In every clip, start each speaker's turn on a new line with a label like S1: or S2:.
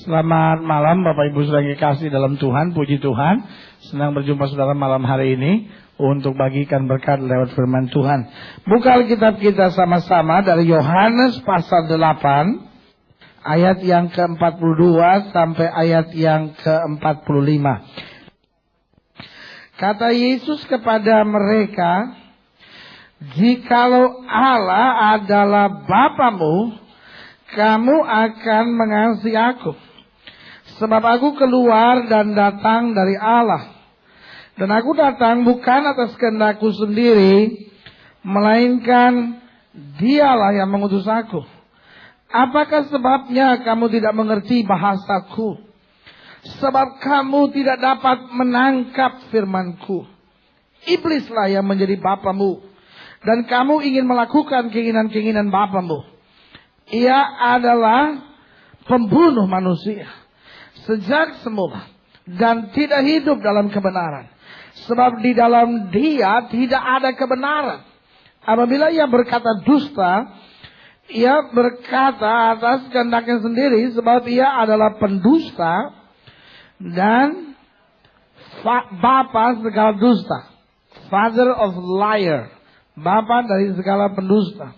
S1: Selamat malam Bapak Ibu saudara yang dikasihi dalam Tuhan, puji Tuhan. Senang berjumpa saudara malam hari ini untuk bagikan berkat lewat firman Tuhan. Buka Alkitab kita sama-sama dari Yohanes pasal 8 ayat yang ke-42 sampai ayat yang ke-45. Kata Yesus kepada mereka, "Jikalau Allah adalah Bapamu, kamu akan mengasihi aku. Sebab aku keluar dan datang dari Allah. Dan aku datang bukan atas kehendakku sendiri, melainkan Dialah yang mengutus aku. Apakah sebabnya kamu tidak mengerti bahasaku? Sebab kamu tidak dapat menangkap firmanku. Iblislah yang menjadi bapamu, dan kamu ingin melakukan keinginan-keinginan bapamu. Ia adalah pembunuh manusia sejak semula dan tidak hidup dalam kebenaran. Sebab di dalam dia tidak ada kebenaran. Apabila ia berkata dusta, ia berkata atas kehendaknya sendiri, sebab ia adalah pendusta dan bapa segala dusta. Father of liar. Bapa dari segala pendusta.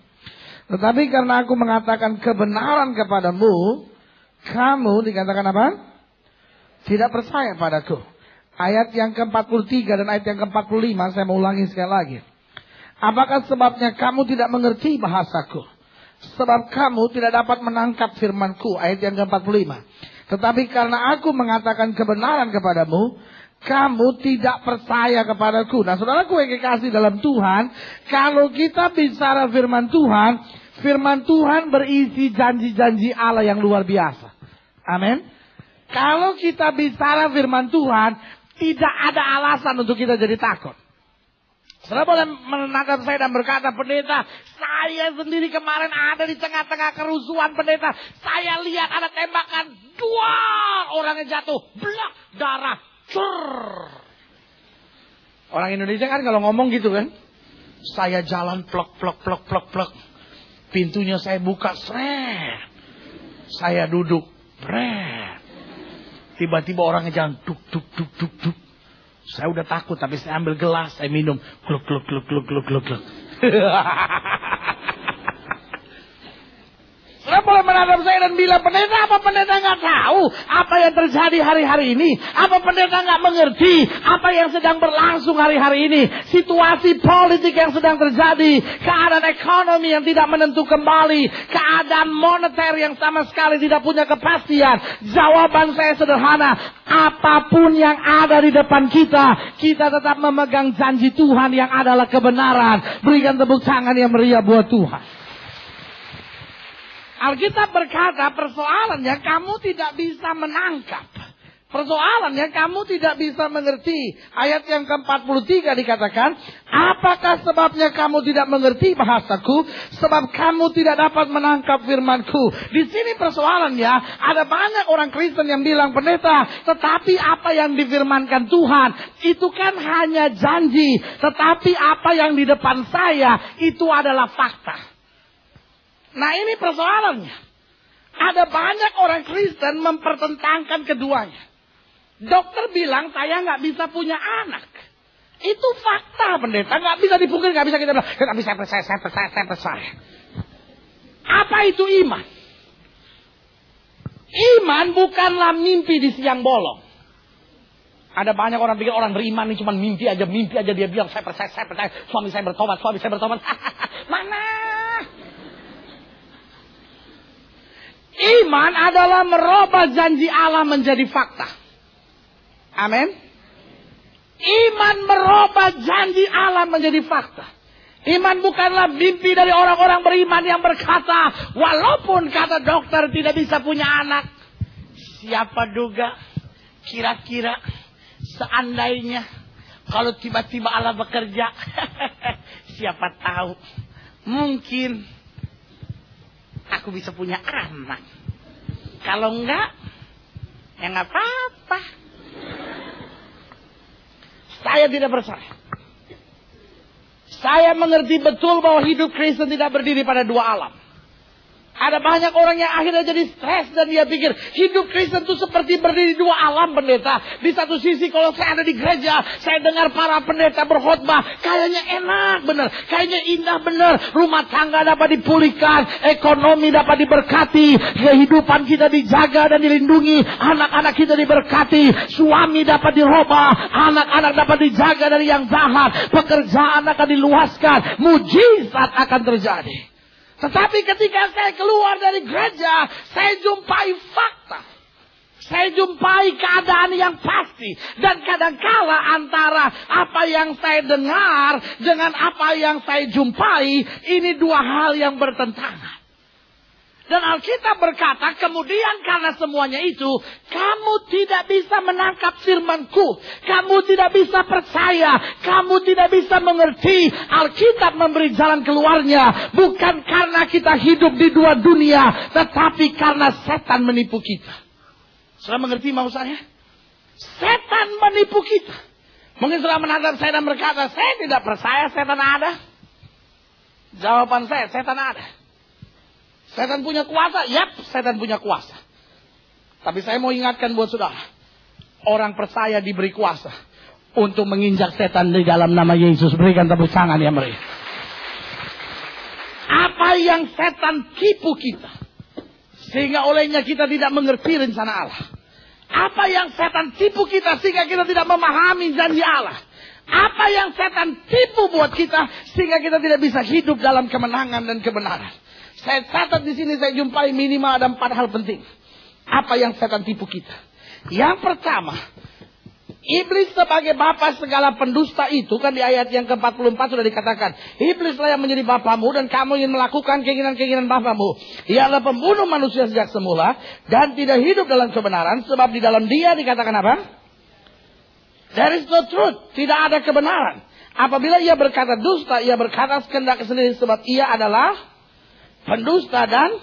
S1: Tetapi karena aku mengatakan kebenaran kepadamu, kamu dikatakan apa? Tidak percaya padaku. Ayat yang ke-43 dan ayat yang ke-45 saya mau ulangi sekali lagi. Apakah sebabnya kamu tidak mengerti bahasaku? Sebab kamu tidak dapat menangkap firmanku. Ayat yang ke-45. Tetapi karena aku mengatakan kebenaran kepadamu, kamu tidak percaya kepadaku. Nah, saudaraku yang dikasihi dalam Tuhan, kalau kita bicara firman Tuhan berisi janji-janji Allah yang luar biasa. Amin. Kalau kita bicara firman Tuhan, tidak ada alasan untuk kita jadi takut. Saudara boleh menatap saya dan berkata, "Pendeta, saya sendiri kemarin ada di tengah-tengah kerusuhan, pendeta. Saya lihat ada tembakan, 2 orangnya jatuh, blak, darah, cur." Orang Indonesia kan kalau ngomong gitu kan. Saya jalan plok. Pintunya saya buka, sret. Saya duduk, bret. Tiba-tiba orangnya jalan, duk. Saya udah takut, tapi saya ambil gelas, saya minum, gluk. Saya boleh menatap saya dan bilang, "Pendeta, apa pendeta nggak tahu apa yang terjadi hari-hari ini? Apa pendeta nggak mengerti apa yang sedang berlangsung hari-hari ini? Situasi politik yang sedang terjadi, keadaan ekonomi yang tidak menentu kembali, keadaan moneter yang sama sekali tidak punya kepastian." Jawaban saya sederhana, apapun yang ada di depan kita, kita tetap memegang janji Tuhan yang adalah kebenaran. Berikan tepuk tangan yang meriah buat Tuhan. Alkitab berkata, persoalannya kamu tidak bisa menangkap. Persoalannya kamu tidak bisa mengerti. Ayat yang ke-43 dikatakan, "Apakah sebabnya kamu tidak mengerti bahasaku? Sebab kamu tidak dapat menangkap firmanku." Di sini persoalannya, ada banyak orang Kristen yang bilang, "Pendeta, tetapi apa yang difirmankan Tuhan, itu kan hanya janji. Tetapi apa yang di depan saya, itu adalah fakta." Nah, ini persoalannya. Ada banyak orang Kristen mempertentangkan keduanya. Dokter bilang saya nggak bisa punya anak. Itu fakta, pendeta. Nggak bisa dipungkiri, nggak bisa kita bilang, "Tapi saya percaya. Apa itu iman? Iman bukanlah mimpi di siang bolong. Ada banyak orang pikir orang beriman ini cuma mimpi aja dia bilang, saya percaya. Suami saya bertobat. Mana? Iman adalah merubah janji Allah menjadi fakta. Amin. Iman merubah janji Allah menjadi fakta. Iman bukanlah mimpi dari orang-orang beriman yang berkata, walaupun kata dokter tidak bisa punya anak, siapa duga, kira-kira, seandainya, kalau tiba-tiba Allah bekerja, siapa tahu, mungkin aku bisa punya anak. Kalau enggak, ya enggak apa-apa. Saya tidak percaya. Saya mengerti betul bahwa hidup Kristen tidak berdiri pada 2 alam. Ada banyak orang yang akhirnya jadi stres dan dia pikir hidup Kristen itu seperti berdiri dua alam, pendeta. Di satu sisi kalau saya ada di gereja, saya dengar para pendeta berkhotbah, kayaknya enak bener, kayaknya indah bener. Rumah tangga dapat dipulihkan, ekonomi dapat diberkati, kehidupan kita dijaga dan dilindungi, anak-anak kita diberkati, suami dapat dirubah, anak-anak dapat dijaga dari yang jahat, pekerjaan akan diluaskan, mujizat akan terjadi. Tetapi ketika saya keluar dari gereja, saya jumpai fakta. Saya jumpai keadaan yang pasti. Dan kadangkala antara apa yang saya dengar dengan apa yang saya jumpai, ini dua hal yang bertentangan. Dan Alkitab berkata, kemudian karena semuanya itu, kamu tidak bisa menangkap firman-Ku. Kamu tidak bisa percaya. Kamu tidak bisa mengerti. Alkitab memberi jalan keluarnya. Bukan karena kita hidup di dua dunia. Tetapi karena setan menipu kita. Saudara mengerti mau saya? Setan menipu kita. Mungkin saudara menatap saya dan berkata, saya tidak percaya setan ada. Jawaban saya, setan ada. Setan punya kuasa? Yap, setan punya kuasa. Tapi saya mau ingatkan buat saudara. Orang percaya diberi kuasa untuk menginjak setan di dalam nama Yesus. Berikan tepuk tangan ya mereka. Apa yang setan tipu kita, sehingga olehnya kita tidak mengerti rencana Allah. Apa yang setan tipu kita, sehingga kita tidak memahami janji Allah. Apa yang setan tipu buat kita, sehingga kita tidak bisa hidup dalam kemenangan dan kebenaran. Saya catat di sini, saya jumpai minimal ada 4 hal penting. Apa yang setan tipu kita? Yang pertama, iblis sebagai bapa segala pendusta itu, kan di ayat yang ke-44 sudah dikatakan, iblislah yang menjadi bapamu dan kamu ingin melakukan keinginan-keinginan bapamu. Ia adalah pembunuh manusia sejak semula dan tidak hidup dalam kebenaran, sebab di dalam dia dikatakan apa? There is no truth, tidak ada kebenaran. Apabila ia berkata dusta, ia berkata sekehendak sendiri, sebab ia adalah pendusta dan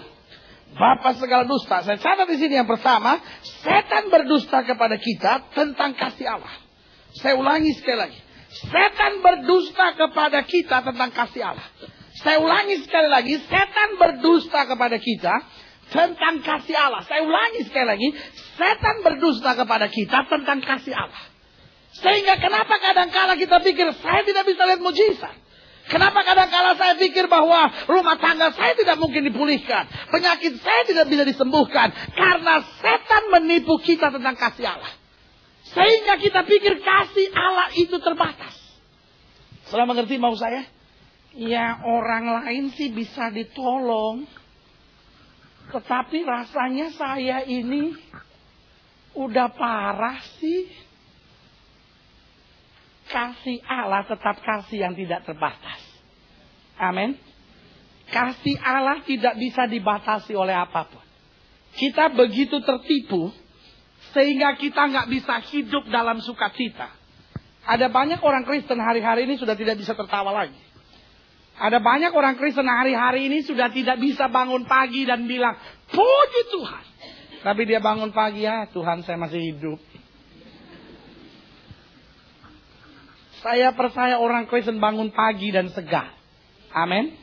S1: bapa segala dusta. Saya catat di sini yang pertama, setan berdusta kepada kita tentang kasih Allah. Saya ulangi sekali lagi. Setan berdusta kepada kita tentang kasih Allah. Saya ulangi sekali lagi, setan berdusta kepada kita tentang kasih Allah. Saya ulangi sekali lagi, setan berdusta kepada kita tentang kasih Allah. Sehingga kenapa kadang-kala kita pikir saya tidak bisa lihat mujizat? Kenapa kadang-kala saya pikir bahwa rumah tangga saya tidak mungkin dipulihkan, penyakit saya tidak bisa disembuhkan, karena setan menipu kita tentang kasih Allah. Sehingga kita pikir kasih Allah itu terbatas. Saudara mengerti mau saya? Ya, orang lain sih bisa ditolong, tetapi rasanya saya ini udah parah sih. Kasih Allah tetap kasih yang tidak terbatas. Amin. Kasih Allah tidak bisa dibatasi oleh apapun. Kita begitu tertipu sehingga kita nggak bisa hidup dalam sukacita. Ada banyak orang Kristen hari-hari ini sudah tidak bisa tertawa lagi. Ada banyak orang Kristen hari-hari ini sudah tidak bisa bangun pagi dan bilang, puji Tuhan. Tapi dia bangun pagi, ya Tuhan saya masih hidup. Saya percaya orang Kristen bangun pagi dan segar. Amin.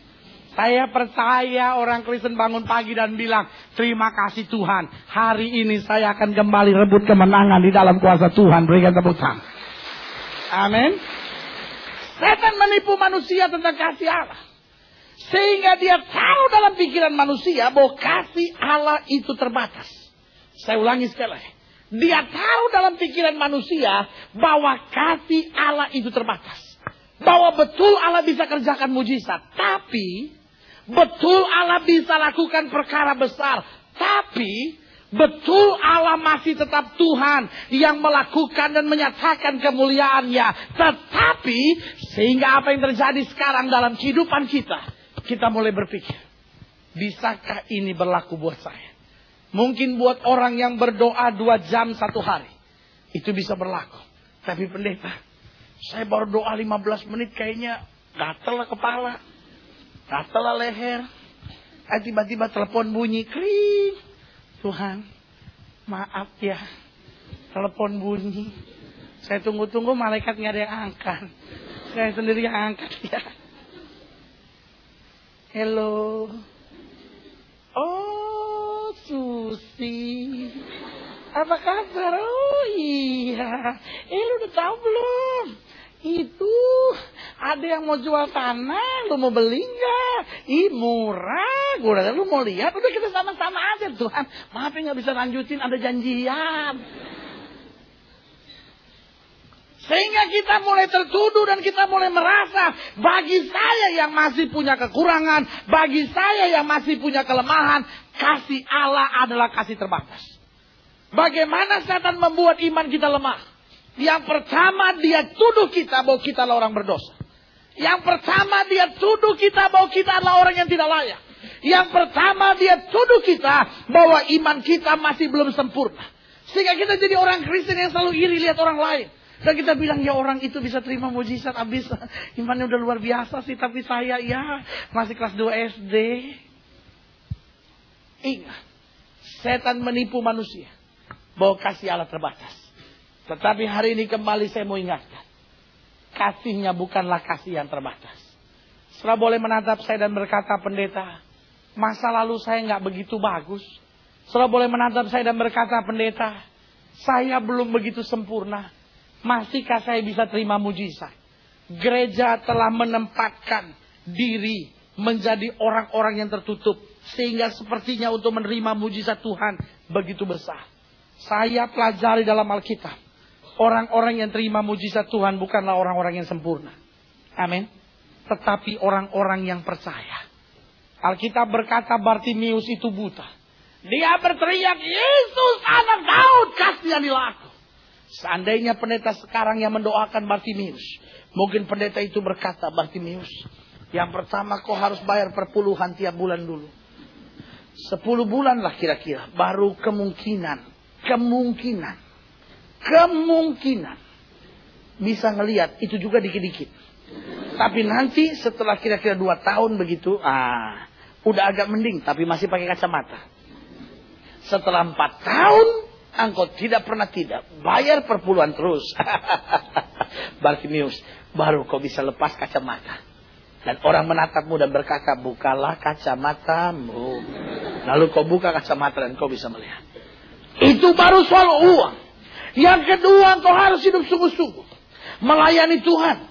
S1: Saya percaya orang Kristen bangun pagi dan bilang, terima kasih Tuhan. Hari ini saya akan kembali rebut kemenangan di dalam kuasa Tuhan. Berikan tepuk tangan. Amin. Setan menipu manusia tentang kasih Allah. Sehingga dia tahu dalam pikiran manusia bahwa kasih Allah itu terbatas. Saya ulangi sekali lagi. Dia tahu dalam pikiran manusia bahwa kasih Allah itu terbatas. Bahwa betul Allah bisa kerjakan mujizat. Tapi betul Allah bisa lakukan perkara besar. Tapi betul Allah masih tetap Tuhan yang melakukan dan menyatakan kemuliaannya. Tetapi sehingga apa yang terjadi sekarang dalam kehidupan kita, kita mulai berpikir, bisakah ini berlaku buat saya? Mungkin buat orang yang berdoa 2 jam 1 hari, itu bisa berlaku. Tapi pendeta, saya baru doa 15 menit kayaknya gatel lah kepala, gatel lah leher. Tiba-tiba telepon bunyi, kring. Tuhan, maaf ya, telepon bunyi. Saya tunggu-tunggu malaikat nggak ada yang angkat. Saya sendiri yang angkat ya. Hello. Oh Lucy. Apa kabar? Oh iya. Lu udah tahu belum? Itu ada yang mau jual tanah, lu mau beli nggak? Murah. Gue udah, lu mau lihat? Udah kita sama-sama aja Tuhan. Maaf nggak bisa lanjutin, ada janjian. Sehingga kita mulai tertuduh dan kita mulai merasa, bagi saya yang masih punya kekurangan, bagi saya yang masih punya kelemahan, kasih Allah adalah kasih terbatas. Bagaimana setan membuat iman kita lemah? Yang pertama dia tuduh kita bahwa kita adalah orang berdosa. Yang pertama dia tuduh kita bahwa kita adalah orang yang tidak layak. Yang pertama dia tuduh kita bahwa iman kita masih belum sempurna. Sehingga kita jadi orang Kristen yang selalu iri lihat orang lain. Dan kita bilang ya orang itu bisa terima mujizat habis imannya udah luar biasa sih. Tapi saya ya masih kelas 2 SD. Ingat, setan menipu manusia bahwa kasih Allah terbatas. Tetapi hari ini kembali saya mau ingatkan. Kasihnya bukanlah kasih yang terbatas. Saudara boleh menatap saya dan berkata, pendeta, masa lalu saya nggak begitu bagus. Saudara boleh menatap saya dan berkata, pendeta, saya belum begitu sempurna. Masihkah saya bisa terima mujizat? Gereja telah menempatkan diri menjadi orang-orang yang tertutup. Sehingga sepertinya untuk menerima mujizat Tuhan begitu besar. Saya pelajari dalam Alkitab. Orang-orang yang terima mujizat Tuhan bukanlah orang-orang yang sempurna. Amin. Tetapi orang-orang yang percaya. Alkitab berkata Bartimius itu buta. Dia berteriak, Yesus anak Daud, kasihanilah aku. Seandainya pendeta sekarang yang mendoakan Bartimius. Mungkin pendeta itu berkata, Bartimius, yang pertama kau harus bayar perpuluhan tiap bulan dulu. 10 bulan lah kira-kira. Baru kemungkinan bisa ngelihat itu juga dikit-dikit. Tapi nanti setelah kira-kira 2 tahun begitu, udah agak mending tapi masih pakai kacamata. Setelah 4 tahun, engkau tidak pernah tidak bayar perpuluhan terus. Bartimius, baru kau bisa lepas kacamata. Dan orang menatapmu dan berkata, bukalah kacamatamu. Lalu kau buka kacamata dan kau bisa melihat. Itu baru soal uang. Yang kedua, kau harus hidup sungguh-sungguh. Melayani Tuhan.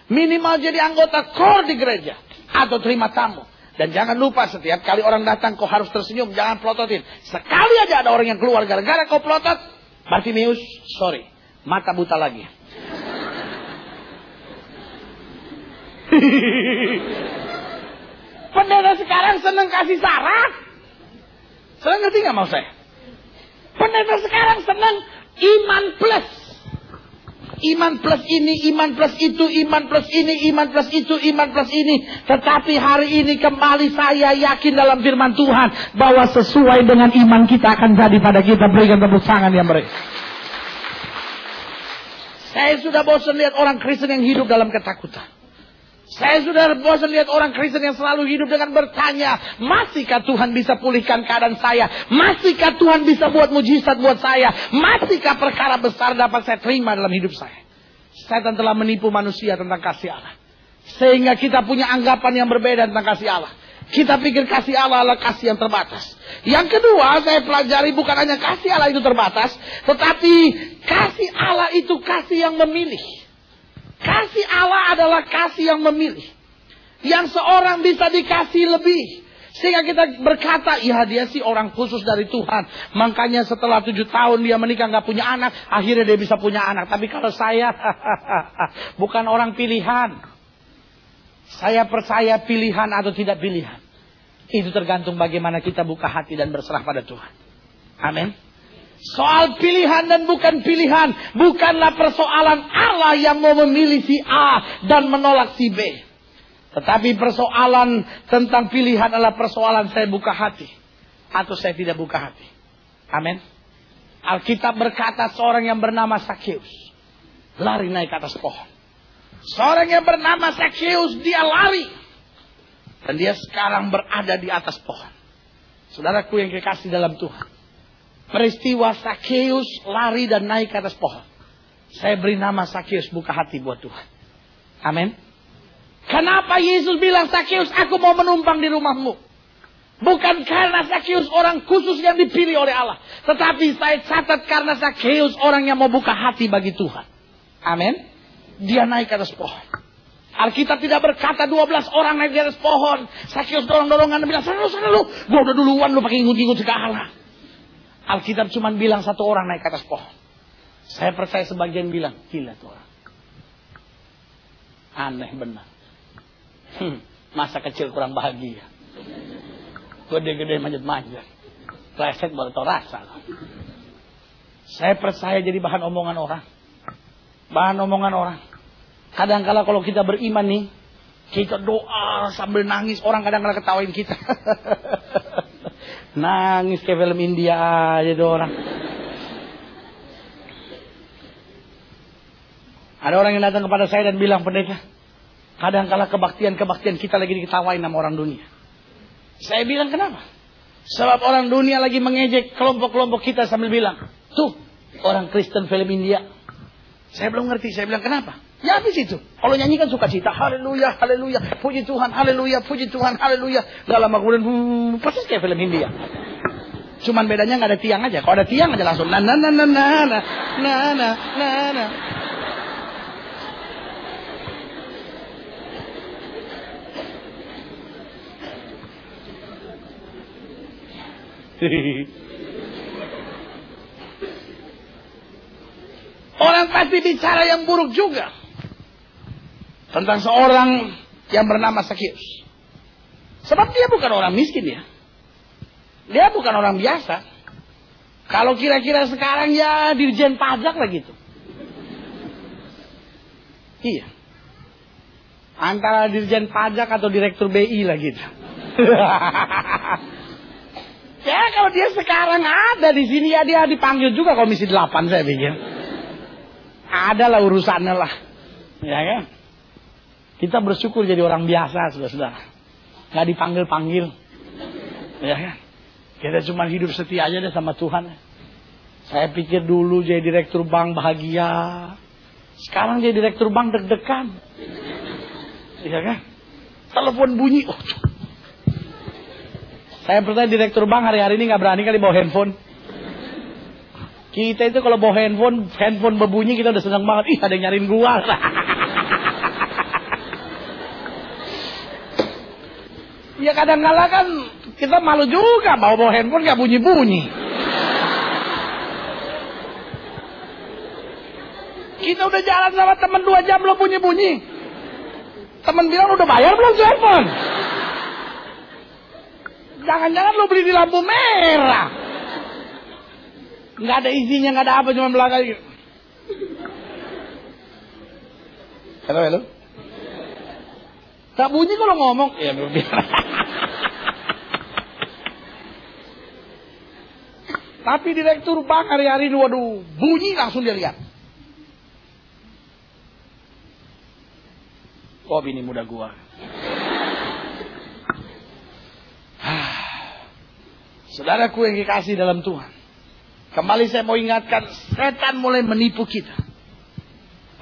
S1: Minimal jadi anggota core di gereja. Atau terima tamu. Dan jangan lupa setiap kali orang datang kau harus tersenyum. Jangan pelototin. Sekali aja ada orang yang keluar gara-gara kau pelotot. Bartimius, sorry. Mata buta lagi. Pendeta sekarang senang kasih syarat. Senang ngerti gak mau saya? Pendeta sekarang senang iman plus. Iman plus ini, iman plus itu, iman plus ini, iman plus itu, iman plus ini. Tetapi hari ini kembali saya yakin dalam firman Tuhan. Bahwa sesuai dengan iman kita akan jadi pada kita. Berikan tepuk tangan yang mereka. Saya sudah bosan lihat orang Kristen yang hidup dalam ketakutan. Saya sudah bosan lihat orang Kristen yang selalu hidup dengan bertanya, masihkah Tuhan bisa pulihkan keadaan saya? Masihkah Tuhan bisa buat mujizat buat saya? Masihkah perkara besar dapat saya terima dalam hidup saya? Setan telah menipu manusia tentang kasih Allah. Sehingga kita punya anggapan yang berbeda tentang kasih Allah. Kita pikir kasih Allah adalah kasih yang terbatas. Yang kedua, saya pelajari bukan hanya kasih Allah itu terbatas, tetapi kasih Allah itu kasih yang memilih. Kasih Allah adalah kasih yang memilih. Yang seorang bisa dikasih lebih. Sehingga kita berkata, ya dia sih orang khusus dari Tuhan. Makanya setelah 7 tahun dia menikah gak punya anak. Akhirnya dia bisa punya anak. Tapi kalau saya bukan orang pilihan. Saya percaya pilihan atau tidak pilihan. Itu tergantung bagaimana kita buka hati dan berserah pada Tuhan. Amin. Soal pilihan dan bukan pilihan. Bukanlah persoalan Allah yang mau memilih si A dan menolak si B. Tetapi persoalan tentang pilihan adalah persoalan saya buka hati. Atau saya tidak buka hati. Amin. Alkitab berkata seorang yang bernama Sakeus. Lari naik ke atas pohon. Seorang yang bernama Sakeus dia lari. Dan dia sekarang berada di atas pohon. Saudaraku yang kekasih dalam Tuhan. Peristiwa Sakeus lari dan naik ke atas pohon. Saya beri nama Sakeus buka hati buat Tuhan. Amin. Kenapa Yesus bilang Sakeus aku mau menumpang di rumahmu? Bukan karena Sakeus orang khusus yang dipilih oleh Allah. Tetapi saya catat karena Sakeus orang yang mau buka hati bagi Tuhan. Amin. Dia naik ke atas pohon. Alkitab tidak berkata 12 orang naik di atas pohon. Sakeus dorong-dorongan dan bilang, sana lu. Gua udah duluan, lu pakai ngikut-ngikut segala. Alkitab cuma bilang satu orang naik ke atas pohon. Saya percaya sebagian bilang, gila tuh orang. Aneh benar. Masa kecil kurang bahagia. Gede-gede manjat-manjat. Pleset baru tau rasa. Saya percaya jadi bahan omongan orang. Bahan omongan orang. Kadang-kala kalau kita beriman nih, kita doa sambil nangis. Orang kadang-kala ketawain kita. Nangis kayak film India aja tuh orang. Ada orang yang datang kepada saya dan bilang, pendeta, kadang-kala kebaktian kita lagi diketawain sama orang dunia. Saya bilang, kenapa? Sebab orang dunia lagi mengejek kelompok-kelompok kita sambil bilang, tuh orang Kristen film India. Saya belum ngerti. Saya bilang, kenapa? Ya habis itu. Kalau nyanyi kan sukacita. Haleluya, haleluya. Puji Tuhan, haleluya. Puji Tuhan, haleluya. Gak lama kemudian, persis kayak film India. Cuman bedanya gak ada tiang aja. Kalau ada tiang aja langsung. Na. Orang pasti bicara yang buruk juga tentang seorang yang bernama Sakeus. Sebab dia bukan orang miskin ya. Dia bukan orang biasa. Kalau kira-kira sekarang ya dirjen pajak lah gitu. Iya. Antara dirjen pajak atau direktur BI lah gitu. Ya kalau dia sekarang ada di sini ya dia dipanggil juga Komisi 8 saya pikir. Adalah urusannya lah. Ya kan? Kita bersyukur jadi orang biasa saudara-saudara. Gak dipanggil-panggil. Ya kan? Kita cuma hidup setia aja deh sama Tuhan. Saya pikir dulu jadi direktur bank bahagia. Sekarang jadi direktur bank deg-degan. Ya kan? Telepon bunyi. Oh, saya percaya direktur bank hari-hari ini gak berani kali bawa handphone. Kita itu kalau bawa handphone berbunyi kita udah senang banget. Ih ada yang nyariin gua. Ya kadang-kala kan kita malu juga bawa handphone gak bunyi-bunyi. Kita udah jalan sama temen 2 jam belum bunyi-bunyi. Temen bilang udah bayar belum tuh handphone? Jangan-jangan lo beli di lampu merah. Nggak ada isinya, nggak ada apa, cuma belakang gitu. Halo. Tak bunyi kalau ngomong. Ya belum. Tapi direktur bank hari-hari ini, waduh, bunyi langsung dia lihat. Oh, bini muda gua. Saudaraku yang dikasih dalam Tuhan. Kembali saya mau ingatkan, setan mulai menipu kita.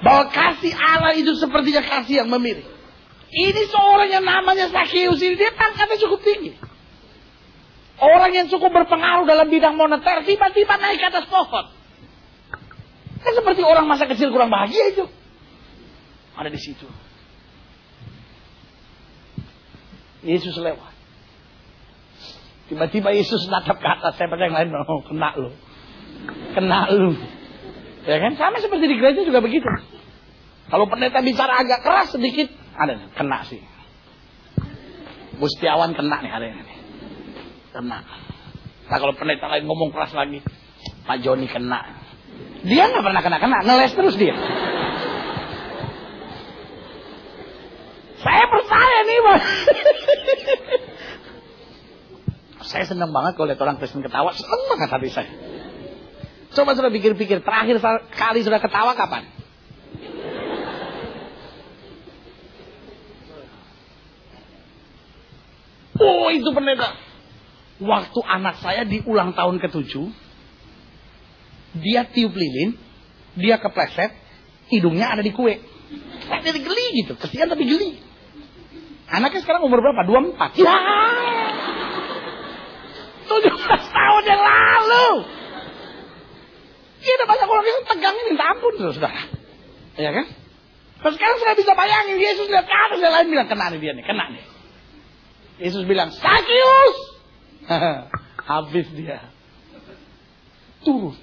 S1: Bahwa kasih Allah itu sepertinya kasih yang memilih. Ini seorang yang namanya Sakeus ini, dia pangkatnya cukup tinggi. Orang yang cukup berpengaruh dalam bidang moneter, tiba-tiba naik ke atas pohon. Kan seperti orang masa kecil kurang bahagia itu. Ada di situ. Yesus lewat. Tiba-tiba Yesus natap ke atas. Saya percaya yang lain, oh, kena lu. Ya kan? Sama seperti di gereja juga begitu. Kalau pendeta bicara agak keras sedikit, ada kena sih. Bustiawan kena nih hari ini. Kena. Nah kalau pendeta lain ngomong keras lagi, Pak Joni kena. Dia nggak pernah kena, ngeles terus dia. Saya percaya nih, Bang. Saya senang banget kalau lihat orang Kristen ketawa. Senang banget hati saya. Coba sudah pikir-pikir. Terakhir kali sudah ketawa kapan? Oh itu pendeta. Waktu anak saya di ulang tahun ke-7. Dia tiup lilin. Dia kepleset. Hidungnya ada di kue. Saya jadi geli gitu. Kesian tapi geli. Anaknya sekarang umur berapa? 24. Ya. 17 tahun yang lalu. Kita banyak orang yang tegangnya minta ampun, saudara. Iya kan? Terus sekarang saya bisa bayangin, Yesus lihat ke atas, yang lain bilang, kena nih dia nih, kena nih. Yesus bilang, Sakius! Habis dia. Turun.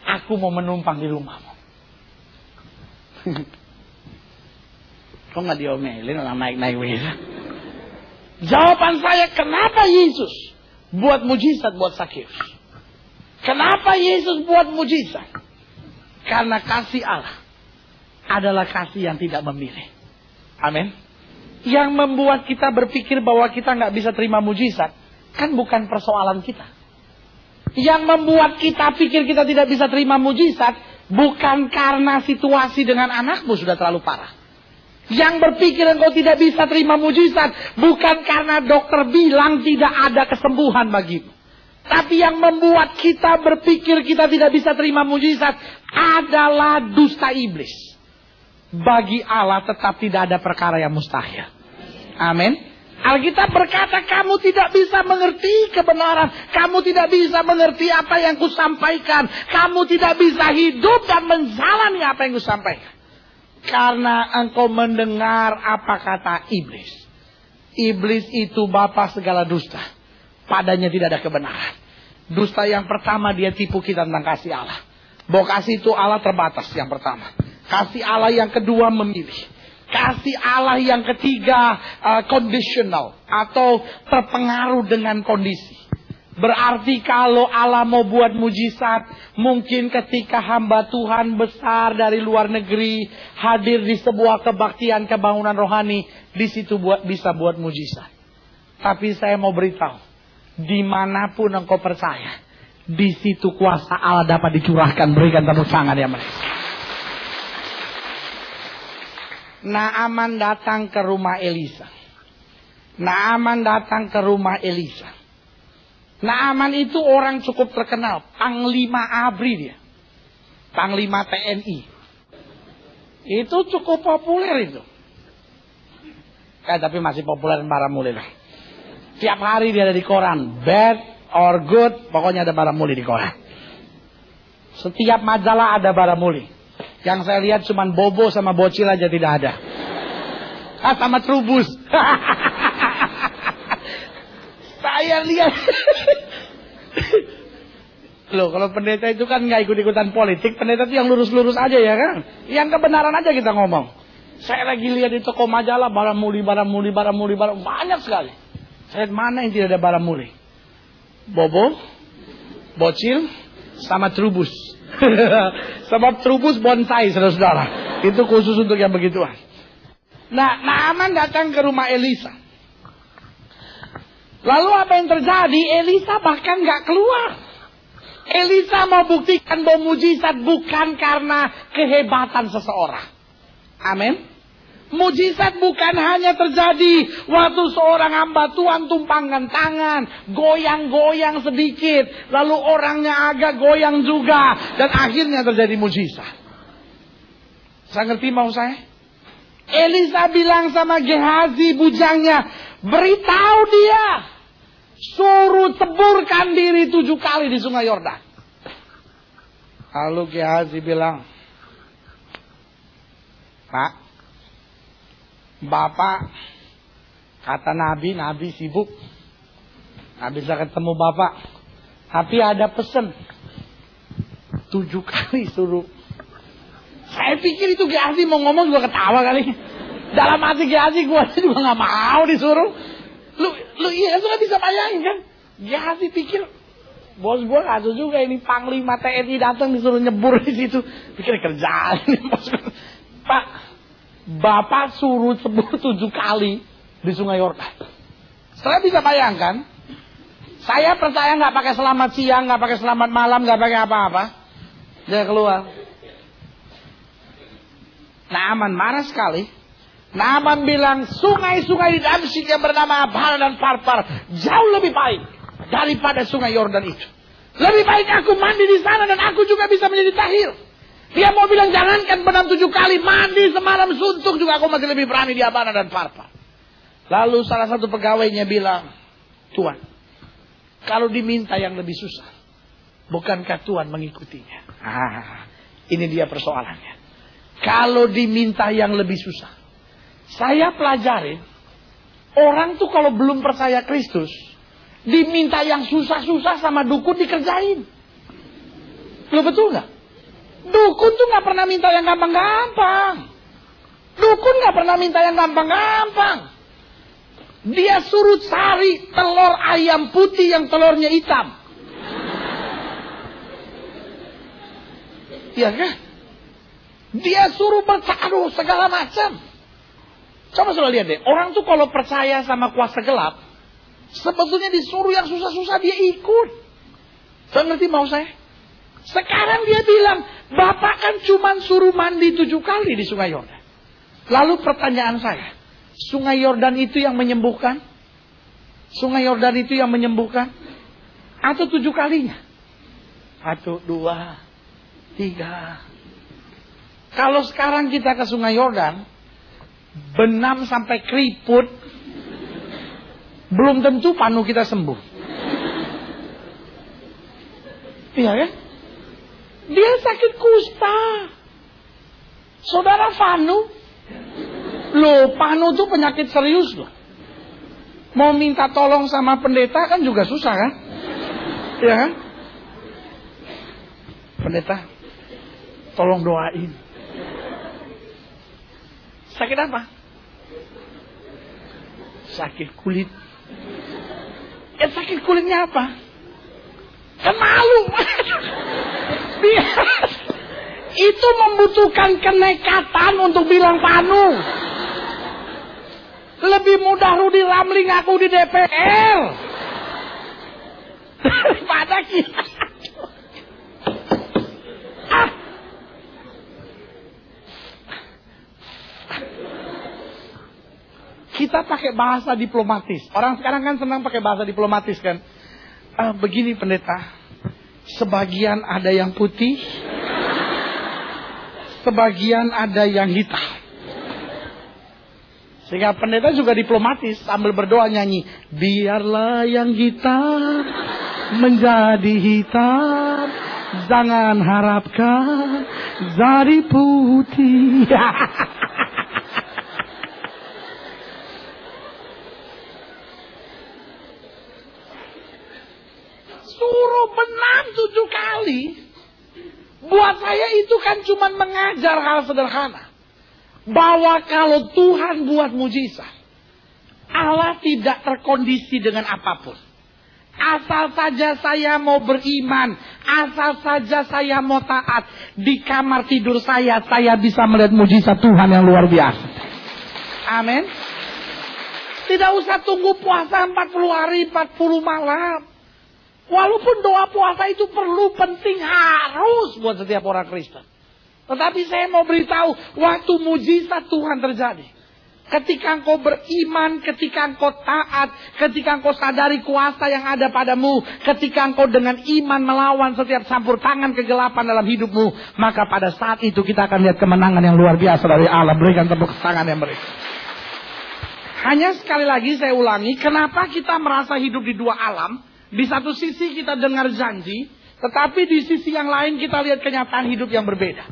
S1: Aku mau menumpang di rumahmu. Kok nggak diomelin orang naik-naik begitu? Jawaban saya, kenapa Yesus buat mujizat buat Sakius? Kenapa Yesus buat mujizat? Karena kasih Allah adalah kasih yang tidak memilih. Amin. Yang membuat kita berpikir bahwa kita nggak bisa terima mujizat, kan bukan persoalan kita. Yang membuat kita pikir kita tidak bisa terima mujizat, bukan karena situasi dengan anakmu sudah terlalu parah. Yang berpikir engkau tidak bisa terima mujizat, bukan karena dokter bilang tidak ada kesembuhan bagimu. Tapi yang membuat kita berpikir kita tidak bisa terima mujizat adalah dusta iblis. Bagi Allah tetap tidak ada perkara yang mustahil. Amin. Alkitab berkata, kamu tidak bisa mengerti kebenaran. Kamu tidak bisa mengerti apa yang kusampaikan. Kamu tidak bisa hidup dan menjalani apa yang kusampaikan. Karena engkau mendengar apa kata iblis. Iblis itu bapa segala dusta. Padanya tidak ada kebenaran. Dusta yang pertama, dia tipu kita tentang kasih Allah. Bahwa kasih itu Allah terbatas, yang pertama. Kasih Allah yang kedua memilih. Kasih Allah yang ketiga conditional atau terpengaruh dengan kondisi. Berarti kalau Allah mau buat mujizat, mungkin ketika hamba Tuhan besar dari luar negeri hadir di sebuah kebaktian kebangunan rohani, di situ bisa buat mujizat. Tapi saya mau beritahu, dimanapun engkau percaya, di situ kuasa Allah dapat dicurahkan. Berikan tepuk tangan ya mereka. Naaman datang ke rumah Elisa. Naaman datang ke rumah Elisa. Naaman itu orang cukup terkenal. Panglima ABRI dia. Panglima TNI. Itu cukup populer itu. Tapi masih populer Baramuli lah. Tiap hari dia ada di koran. Bad or good, pokoknya ada Baramuli di koran. Setiap majalah ada Baramuli. Yang saya lihat cuma Bobo sama Bocil aja tidak ada. Sama Trubus. Saya lihat. Loh, kalau pendeta itu kan nggak ikut-ikutan politik. Pendeta itu yang lurus-lurus aja ya kan. Yang kebenaran aja kita ngomong. Saya lagi lihat di toko majalah Baramuli. Banyak sekali. Saya lihat mana yang tidak ada Baramuli. Bobo, Bocil, sama Trubus. Sebab Trubus bonsai, saudara-saudara. Itu khusus untuk yang begituan. Nah, Naaman datang ke rumah Elisa. Lalu apa yang terjadi? Elisa bahkan gak keluar. Elisa mau buktikan bahwa mujizat bukan karena kehebatan seseorang. Amin. Mujizat bukan hanya terjadi waktu seorang hamba Tuhan tumpangkan tangan, goyang-goyang sedikit, lalu orangnya agak goyang juga, dan akhirnya terjadi mujizat. Saya ngerti mau saya? Elisa bilang sama Gehazi bujangnya, beritahu dia, suruh ceburkan diri 7 kali di sungai Yordan. Lalu Gehazi bilang, Pak, Bapak, kata Nabi sibuk, nggak bisa ketemu Bapak. Tapi ada pesan, 7 kali suruh. Saya pikir itu Gehazi mau ngomong juga ketawa kali. Dalam hati Gehazi, gue juga nggak mau disuruh. Lu iya, lu nggak bisa bayangin kan? Gehazi pikir, bos gue kasus juga ini Panglima TNI datang disuruh nyebur di situ. Pikir kerjaan ini bos. Pak, Bapak suruh cebur 7 kali di sungai Yordan. Saya bisa bayangkan, saya percaya nggak pakai selamat siang, nggak pakai selamat malam, nggak pakai apa-apa, dia keluar. Naaman marah sekali. Naaman bilang, sungai-sungai di Damsyik yang bernama Abana dan Farpar jauh lebih baik daripada sungai Yordan itu. Lebih baik aku mandi di sana dan aku juga bisa menjadi tahir. Dia mau bilang, jangankan benam 7 kali, mandi semalam suntuk juga aku masih lebih berani di Abana dan Farpar. Lalu salah satu pegawainya bilang, Tuan, kalau diminta yang lebih susah, bukankah Tuhan mengikutinya? Ini dia persoalannya. Kalau diminta yang lebih susah, saya pelajarin, orang tuh kalau belum percaya Kristus, diminta yang susah-susah sama dukun dikerjain. Lo betul nggak? Dukun tuh nggak pernah minta yang gampang-gampang. Dukun nggak pernah minta yang gampang-gampang. Dia suruh cari telur ayam putih yang telurnya hitam. Iya kan? Dia suruh bercadu segala macam. Coba sudah lihat deh. Orang tuh kalau percaya sama kuasa gelap, sebetulnya disuruh yang susah-susah dia ikut. Saya ngerti mau saya? Sekarang dia bilang, Bapak kan cuma suruh mandi 7 kali di Sungai Yordan. Lalu pertanyaan saya, Sungai Yordan itu yang menyembuhkan? Sungai Yordan itu yang menyembuhkan? Atau 7 kalinya? 1, 2, 3. Kalau sekarang kita ke Sungai Yordan, benam sampai keriput, belum tentu Panu kita sembuh. Iya kan? Dia sakit kusta. Saudara Panu, loh Panu tuh penyakit serius loh. Mau minta tolong sama pendeta kan juga susah kan? Iya kan? Pendeta, tolong doain. Sakit apa? Sakit kulit. Sakit kulitnya apa? Kan malu. Itu membutuhkan kenekatan untuk bilang Panu. Lebih mudah Rudy Ramli ngaku di DPR daripada kita. Kita pakai bahasa diplomatis. Orang sekarang kan senang pakai bahasa diplomatis kan. Begini pendeta, sebagian ada yang putih, sebagian ada yang hitam. Sehingga pendeta juga diplomatis sambil berdoa nyanyi, biarlah yang hitam menjadi hitam, jangan harapkan jadi putih. Suruh benam 7 kali. Buat saya itu kan cuma mengajar hal sederhana. Bahwa kalau Tuhan buat mujizat, Allah tidak terkondisi dengan apapun. Asal saja saya mau beriman, asal saja saya mau taat, di kamar tidur saya bisa melihat mujizat Tuhan yang luar biasa. Amin. Tidak usah tunggu puasa 40 hari, 40 malam. Walaupun doa puasa itu perlu, penting, harus buat setiap orang Kristen. Tetapi saya mau beritahu, waktu mujizat Tuhan terjadi, ketika engkau beriman, ketika engkau taat, ketika engkau sadari kuasa yang ada padamu, ketika engkau dengan iman melawan setiap campur tangan kegelapan dalam hidupmu, maka pada saat itu kita akan lihat kemenangan yang luar biasa dari Allah. Berikan tepuk tangan yang berikan. Hanya sekali lagi saya ulangi, kenapa kita merasa hidup di dua alam? Di satu sisi kita dengar janji, tetapi di sisi yang lain kita lihat kenyataan hidup yang berbeda.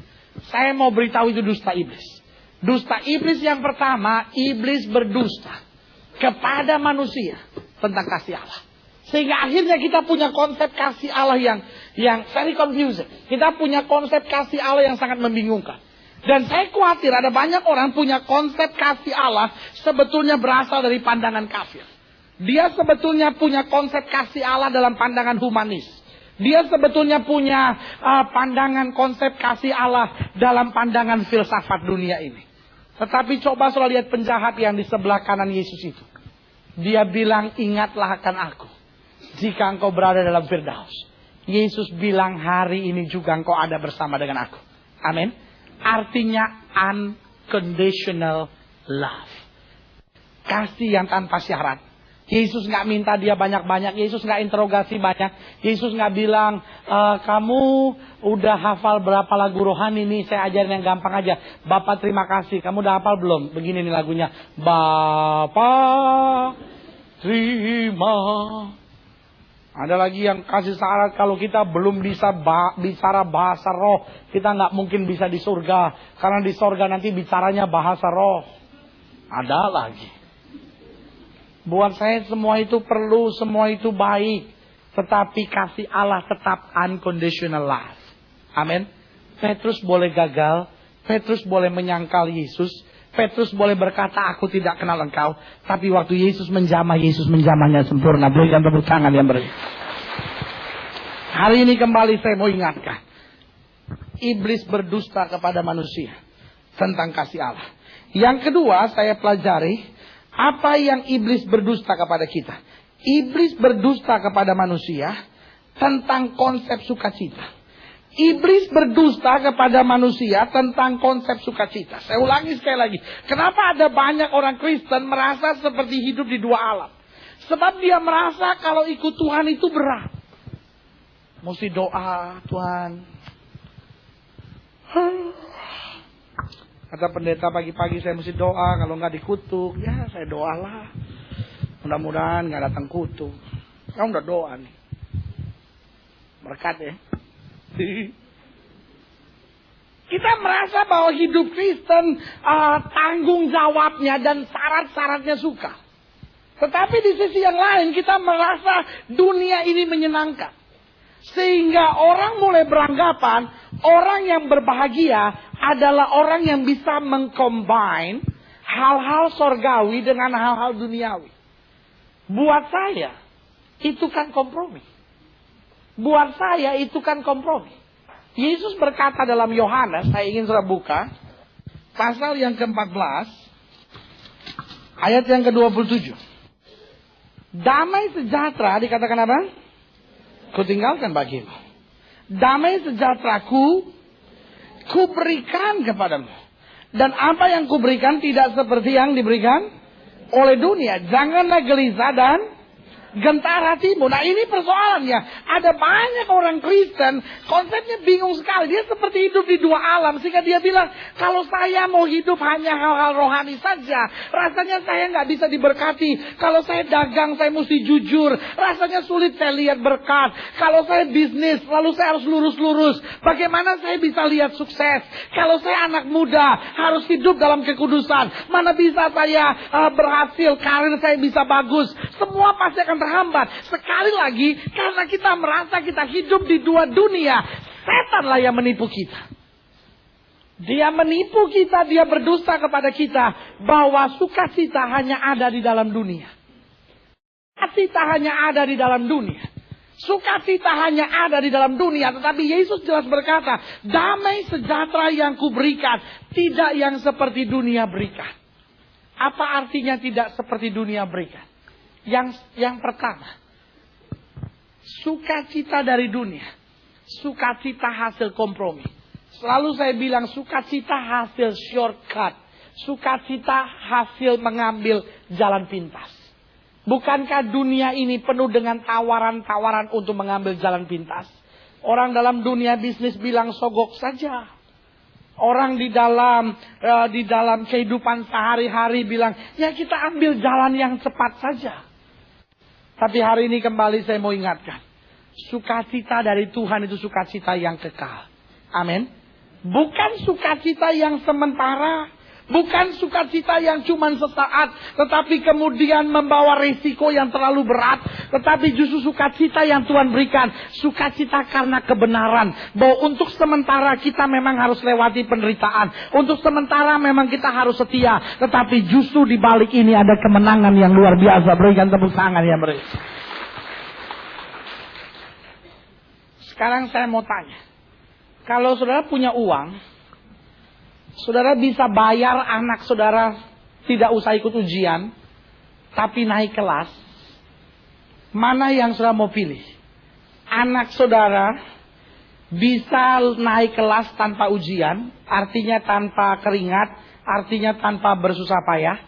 S1: Saya mau beritahu itu dusta iblis. Dusta iblis yang pertama, iblis berdusta kepada manusia tentang kasih Allah. Sehingga akhirnya kita punya konsep kasih Allah yang very confusing. Kita punya konsep kasih Allah yang sangat membingungkan. Dan saya khawatir ada banyak orang punya konsep kasih Allah sebetulnya berasal dari pandangan kafir. Dia sebetulnya punya konsep kasih Allah dalam pandangan humanis. Dia sebetulnya punya pandangan konsep kasih Allah dalam pandangan filsafat dunia ini. Tetapi coba saudara lihat penjahat yang di sebelah kanan Yesus itu. Dia bilang, ingatlah akan aku jika engkau berada dalam Firdaus. Yesus bilang, hari ini juga engkau ada bersama dengan aku. Amin. Artinya unconditional love. Kasih yang tanpa syarat. Yesus nggak minta dia banyak-banyak. Yesus nggak interogasi banyak. Yesus nggak bilang, kamu udah hafal berapa lagu rohani nih, saya ajarin yang gampang aja. Bapak terima kasih, kamu udah hafal belum? Begini nih lagunya. Bapak terima Ada lagi yang kasih syarat kalau kita belum bisa bicara bahasa roh, kita nggak mungkin bisa di surga. Karena di surga nanti bicaranya bahasa roh. Ada lagi. Buat saya semua itu perlu, semua itu baik. Tetapi kasih Allah tetap unconditional love. Amin. Petrus boleh gagal, Petrus boleh menyangkal Yesus, Petrus boleh berkata aku tidak kenal engkau. Tapi waktu Yesus menjamah, Yesus menjamahnya sempurna. Berikan tepuk tangan yang beri. Hari ini kembali saya mau ingatkan. Iblis berdusta kepada manusia tentang kasih Allah. Yang kedua saya pelajari. Apa yang iblis berdusta kepada kita? Iblis berdusta kepada manusia tentang konsep sukacita. Iblis berdusta kepada manusia tentang konsep sukacita. Saya ulangi sekali lagi. Kenapa ada banyak orang Kristen merasa seperti hidup di dua alam? Sebab dia merasa kalau ikut Tuhan itu berat. Mesti doa, Tuhan. Kata pendeta pagi-pagi saya mesti doa. Kalau nggak dikutuk, ya saya doalah. Mudah-mudahan nggak datang kutuk. Kamu udah doa nih. Berkat ya. Kita merasa bahwa hidup Kristen tanggung jawabnya dan syarat-syaratnya suka. Tetapi di sisi yang lain kita merasa dunia ini menyenangkan. Sehingga orang mulai beranggapan orang yang berbahagia adalah orang yang bisa mengcombine hal-hal sorgawi dengan hal-hal duniawi. Buat saya itu kan kompromi. Buat saya itu kan kompromi. Yesus berkata dalam Yohanes, saya ingin saudara buka pasal yang ke-14 ayat yang ke-27. Damai sejahtera dikatakan apa? Kutinggalkan bagimu. Damai sejahteraku kuberikan kepadamu. Dan apa yang kuberikan tidak seperti yang diberikan oleh dunia. Janganlah gelisah dan gentar hatimu. Nah ini persoalannya. Ada banyak orang Kristen konsepnya bingung sekali. Dia seperti hidup di dua alam. Sehingga dia bilang kalau saya mau hidup hanya hal-hal rohani saja, rasanya saya nggak bisa diberkati. Kalau saya dagang saya mesti jujur, rasanya sulit saya lihat berkat. Kalau saya bisnis lalu saya harus lurus-lurus, bagaimana saya bisa lihat sukses? Kalau saya anak muda harus hidup dalam kekudusan, mana bisa saya berhasil, karir saya bisa bagus. Semua pasti akan terhambat. Sekali lagi, karena kita merasa kita hidup di dua dunia, setanlah yang menipu kita. Dia menipu kita, dia berdusta kepada kita bahwa sukacita hanya ada di dalam dunia. Sukacita hanya ada di dalam dunia. Sukacita hanya ada di dalam dunia. Tetapi Yesus jelas berkata, damai sejahtera yang kuberikan, tidak yang seperti dunia berikan. Apa artinya tidak seperti dunia berikan? Yang pertama, sukacita dari dunia, sukacita hasil kompromi. Selalu saya bilang sukacita hasil shortcut, sukacita hasil mengambil jalan pintas. Bukankah dunia ini penuh dengan tawaran-tawaran untuk mengambil jalan pintas? Orang dalam dunia bisnis bilang sogok saja. Orang di dalam kehidupan sehari-hari bilang ya kita ambil jalan yang cepat saja. Tapi hari ini kembali saya mau ingatkan. Sukacita dari Tuhan itu sukacita yang kekal. Amin. Bukan sukacita yang sementara. Bukan sukacita yang cuma sesaat. Tetapi kemudian membawa risiko yang terlalu berat. Tetapi justru sukacita yang Tuhan berikan. Sukacita karena kebenaran. Bahwa untuk sementara kita memang harus lewati penderitaan. Untuk sementara memang kita harus setia. Tetapi justru di balik ini ada kemenangan yang luar biasa. Berikan tepuk tangan yang beri. Sekarang saya mau tanya. Kalau saudara punya uang, saudara bisa bayar anak saudara tidak usah ikut ujian, tapi naik kelas. Mana yang saudara mau pilih? Anak saudara bisa naik kelas tanpa ujian, artinya tanpa keringat, artinya tanpa bersusah payah,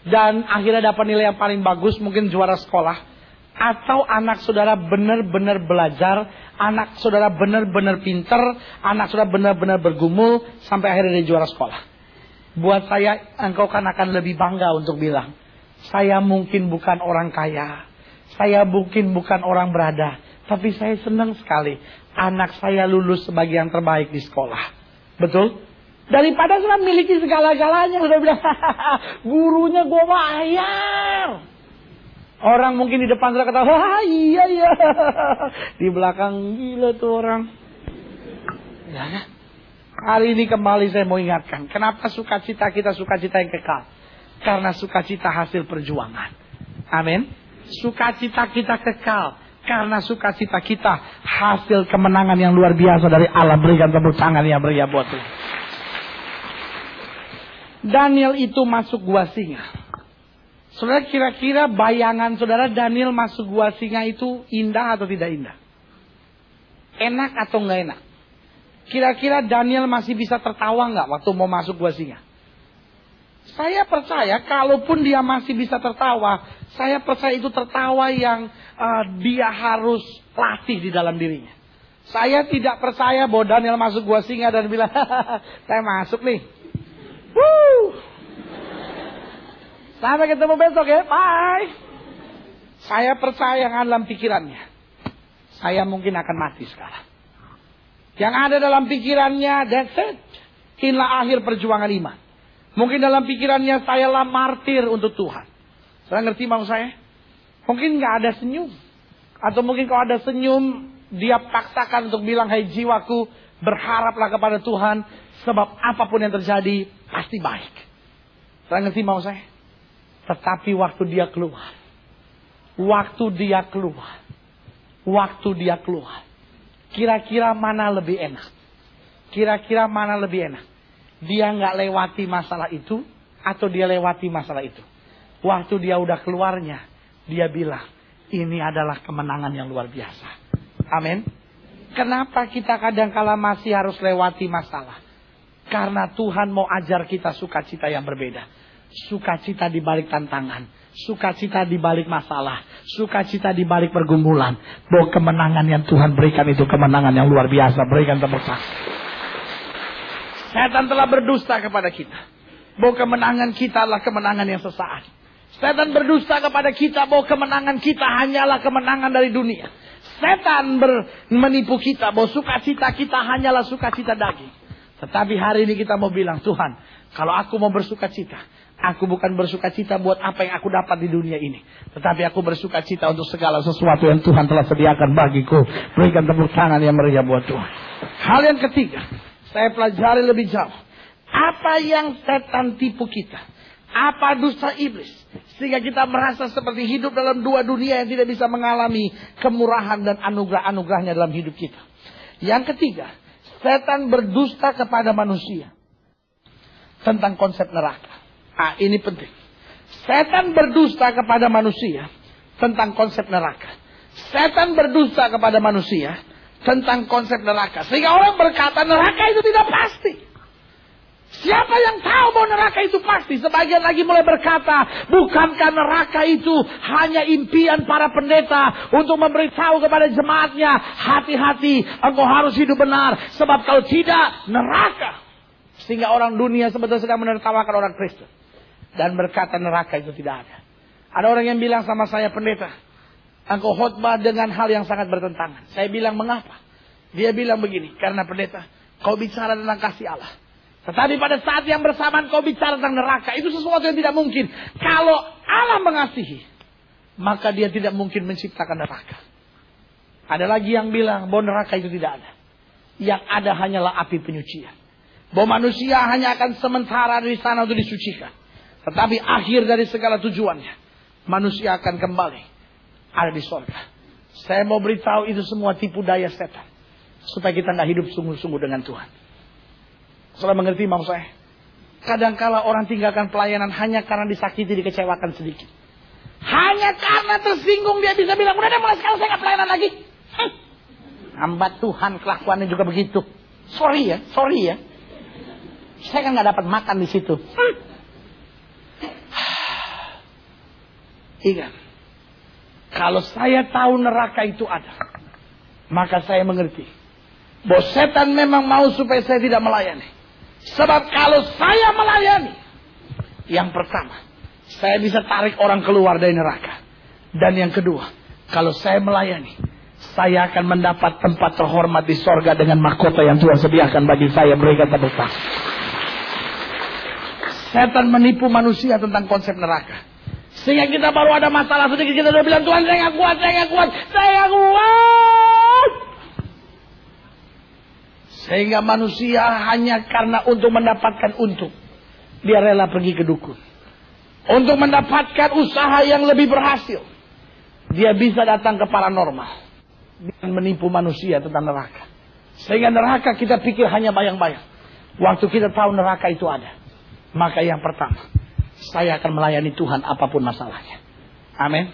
S1: dan akhirnya dapat nilai yang paling bagus, mungkin juara sekolah. Atau anak saudara benar-benar belajar, anak saudara benar-benar pinter, anak saudara benar-benar bergumul sampai akhirnya dia juara sekolah. Buat saya, engkau kan akan lebih bangga untuk bilang, saya mungkin bukan orang kaya, Saya mungkin bukan orang berada, tapi saya senang sekali anak saya lulus sebagai yang terbaik di sekolah. Betul? Daripada sudah memiliki segala-galanya, sudah bilang, gurunya gue bayar. Orang mungkin di depan sudah kata, wah iya. Di belakang gila tuh orang. Ya. Hari ini kembali saya mau ingatkan, kenapa sukacita kita sukacita yang kekal? Karena sukacita hasil perjuangan. Amin. Sukacita kita kekal karena sukacita kita hasil kemenangan yang luar biasa dari Allah. Berikan tepuk tangan yang meriah buat Tuhan. Daniel itu masuk gua singa. Saudara, kira-kira bayangan saudara Daniel masuk gua singa itu indah atau tidak indah? Enak atau enggak enak? Kira-kira Daniel masih bisa tertawa enggak waktu mau masuk gua singa? Saya percaya kalaupun dia masih bisa tertawa, saya percaya itu tertawa yang dia harus latih di dalam dirinya. Saya tidak percaya bahwa Daniel masuk gua singa dan bilang, saya masuk nih. Sampai ketemu besok ya, bye. Saya percaya yang ada dalam pikirannya, saya mungkin akan mati sekarang. Yang ada dalam pikirannya, that's it. Inilah akhir perjuangan iman. Mungkin dalam pikirannya, sayalah martir untuk Tuhan. Saya ngerti maksud saya? Mungkin gak ada senyum. Atau mungkin kalau ada senyum, dia paksakan untuk bilang, hai jiwaku, berharaplah kepada Tuhan. Sebab apapun yang terjadi, pasti baik. Saya ngerti maksud saya? Tetapi waktu dia keluar. Kira-kira mana lebih enak? Dia nggak lewati masalah itu atau dia lewati masalah itu? Waktu dia udah keluarnya, dia bilang, ini adalah kemenangan yang luar biasa. Amin. Kenapa kita kadang-kala masih harus lewati masalah? Karena Tuhan mau ajar kita sukacita yang berbeda. Sukacita di balik tantangan, sukacita di balik masalah, sukacita di balik pergumulan. Bahwa kemenangan yang Tuhan berikan itu kemenangan yang luar biasa. Berikan tepuk tangan. Setan telah berdusta kepada kita bahwa kemenangan kita adalah kemenangan yang sesaat. Setan berdusta kepada kita bahwa kemenangan kita hanyalah kemenangan dari dunia. Setan menipu kita bahwa sukacita kita hanyalah sukacita daging. Tetapi hari ini kita mau bilang, Tuhan, kalau aku mau bersukacita, aku bukan bersukacita buat apa yang aku dapat di dunia ini. Tetapi aku bersukacita untuk segala sesuatu yang Tuhan telah sediakan bagiku. Berikan tepuk tangan yang meriah buat Tuhan. Hal yang ketiga, saya pelajari lebih jauh. Apa yang setan tipu kita? Apa dusta iblis? Sehingga kita merasa seperti hidup dalam dua dunia yang tidak bisa mengalami kemurahan dan anugerah-anugerahnya dalam hidup kita. Yang ketiga, setan berdusta kepada manusia tentang konsep neraka. Ini penting. Setan berdusta kepada manusia tentang konsep neraka. Setan berdusta kepada manusia tentang konsep neraka. Sehingga orang berkata neraka itu tidak pasti. Siapa yang tahu bahwa neraka itu pasti? Sebagian lagi mulai berkata, bukankah neraka itu hanya impian para pendeta untuk memberitahu kepada jemaatnya, hati-hati, engkau harus hidup benar, sebab kalau tidak, neraka. Sehingga orang dunia sebetulnya sedang menertawakan orang Kristen dan berkata neraka itu tidak ada. Ada orang yang bilang sama saya, pendeta, engkau khotbah dengan hal yang sangat bertentangan. Saya bilang, mengapa? Dia bilang begini, karena pendeta, kau bicara tentang kasih Allah. Tetapi pada saat yang bersamaan kau bicara tentang neraka. Itu sesuatu yang tidak mungkin. Kalau Allah mengasihi, maka dia tidak mungkin menciptakan neraka. Ada lagi yang bilang bahwa neraka itu tidak ada. Yang ada hanyalah api penyucian. Bahwa manusia hanya akan sementara di sana untuk disucikan. Tetapi akhir dari segala tujuannya, manusia akan kembali ada di surga. Saya mau beritahu itu semua tipu daya setan. Supaya kita nggak hidup sungguh-sungguh dengan Tuhan. Saudara mengerti maksud saya? Kadangkala orang tinggalkan pelayanan hanya karena disakiti, dikecewakan sedikit. Hanya karena tersinggung dia bisa bilang, udah mulai sekarang saya nggak pelayanan lagi. Hamba Tuhan kelakuannya juga begitu. Sorry ya. Saya kan nggak dapat makan di situ. Ingat, kalau saya tahu neraka itu ada, maka saya mengerti bahwa setan memang mau supaya saya tidak melayani. Sebab kalau saya melayani, yang pertama, saya bisa tarik orang keluar dari neraka. Dan yang kedua, Kalau saya melayani, saya akan mendapat tempat terhormat di sorga dengan mahkota yang Tuhan sediakan bagi saya. Berikan tepuk tangan. Setan menipu manusia tentang konsep neraka. Sehingga kita baru ada masalah sedikit, kita udah bilang, Tuhan saya nggak kuat, saya nggak kuat, saya nggak kuat. Sehingga manusia hanya karena untuk mendapatkan untung, dia rela pergi ke dukun. Untuk mendapatkan usaha yang lebih berhasil, dia bisa datang ke paranormal dan menipu manusia tentang neraka. Sehingga neraka kita pikir hanya bayang-bayang. Waktu kita tahu neraka itu ada, maka yang pertama, saya akan melayani Tuhan apapun masalahnya. Amin.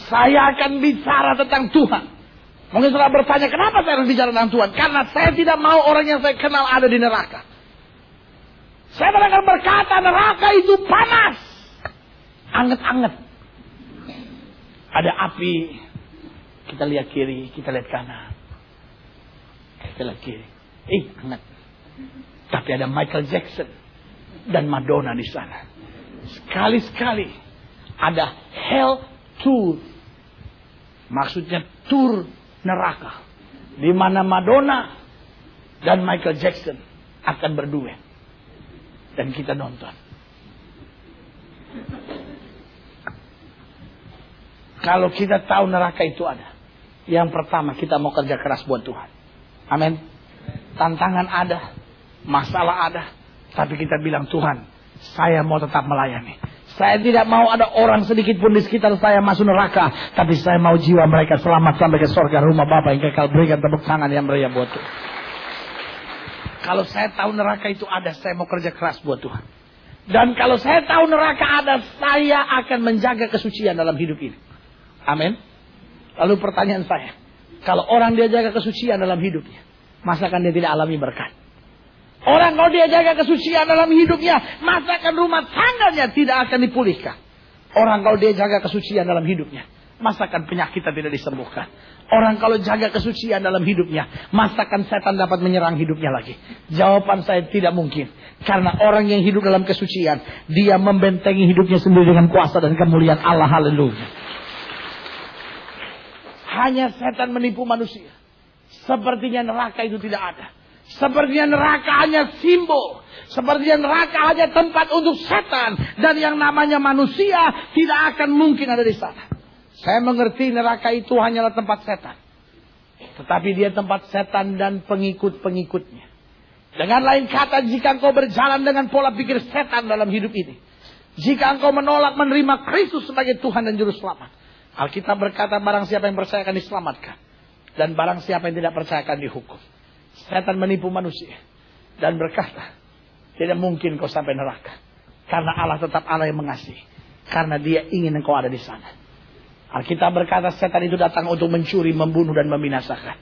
S1: Saya akan bicara tentang Tuhan. Mungkin saudara bertanya, kenapa saya harus bicara tentang Tuhan? Karena saya tidak mau orang yang saya kenal ada di neraka. Saya akan berkata, neraka itu panas, anget-anget. Ada api, kita lihat kiri, kita lihat kanan, kita lihat kiri, anget. Tapi ada Michael Jackson dan Madonna di sana. Sekali-sekali ada hell tour, maksudnya tour neraka, di mana Madonna dan Michael Jackson akan berduet dan kita nonton. Kalau kita tahu neraka itu ada, yang pertama kita mau kerja keras buat Tuhan. Amin. Tantangan ada, masalah ada, tapi kita bilang, Tuhan, saya mau tetap melayani. Saya tidak mau ada orang sedikit pun di sekitar saya masuk neraka, tapi saya mau jiwa mereka selamat sampai ke surga rumah Bapa yang kekal. Berikan tepuk tangan yang meriah buat Tuhan. Kalau saya tahu neraka itu ada, saya mau kerja keras buat Tuhan. Dan kalau saya tahu neraka ada, saya akan menjaga kesucian dalam hidup ini. Amin. Lalu pertanyaan saya, kalau orang dia jaga kesucian dalam hidupnya, masakan dia tidak alami berkat? Orang kalau dia jaga kesucian dalam hidupnya, masakan rumah tangganya tidak akan dipulihkan. Orang kalau dia jaga kesucian dalam hidupnya, masakan penyakitnya tidak disembuhkan. Orang kalau jaga kesucian dalam hidupnya, masakan setan dapat menyerang hidupnya lagi. Jawaban saya tidak mungkin. Karena orang yang hidup dalam kesucian, dia membentengi hidupnya sendiri dengan kuasa dan kemuliaan Allah. Haleluya. Hanya setan menipu manusia. Sepertinya neraka itu tidak ada. Sepertinya neraka hanya simbol. Sepertinya neraka hanya tempat untuk setan. Dan yang namanya manusia tidak akan mungkin ada di sana. Saya mengerti neraka itu hanyalah tempat setan. Tetapi dia tempat setan dan pengikut-pengikutnya. Dengan lain kata, jika engkau berjalan dengan pola pikir setan dalam hidup ini, jika engkau menolak menerima Kristus sebagai Tuhan dan Juru Selamat, Alkitab berkata, barang siapa yang percaya akan diselamatkan, dan barang siapa yang tidak percaya akan dihukum. Setan menipu manusia dan berkata, tidak mungkin kau sampai neraka, karena Allah tetap Allah yang mengasihi, karena dia ingin engkau ada di sana. Alkitab berkata, setan itu datang untuk mencuri, membunuh dan membinasakan.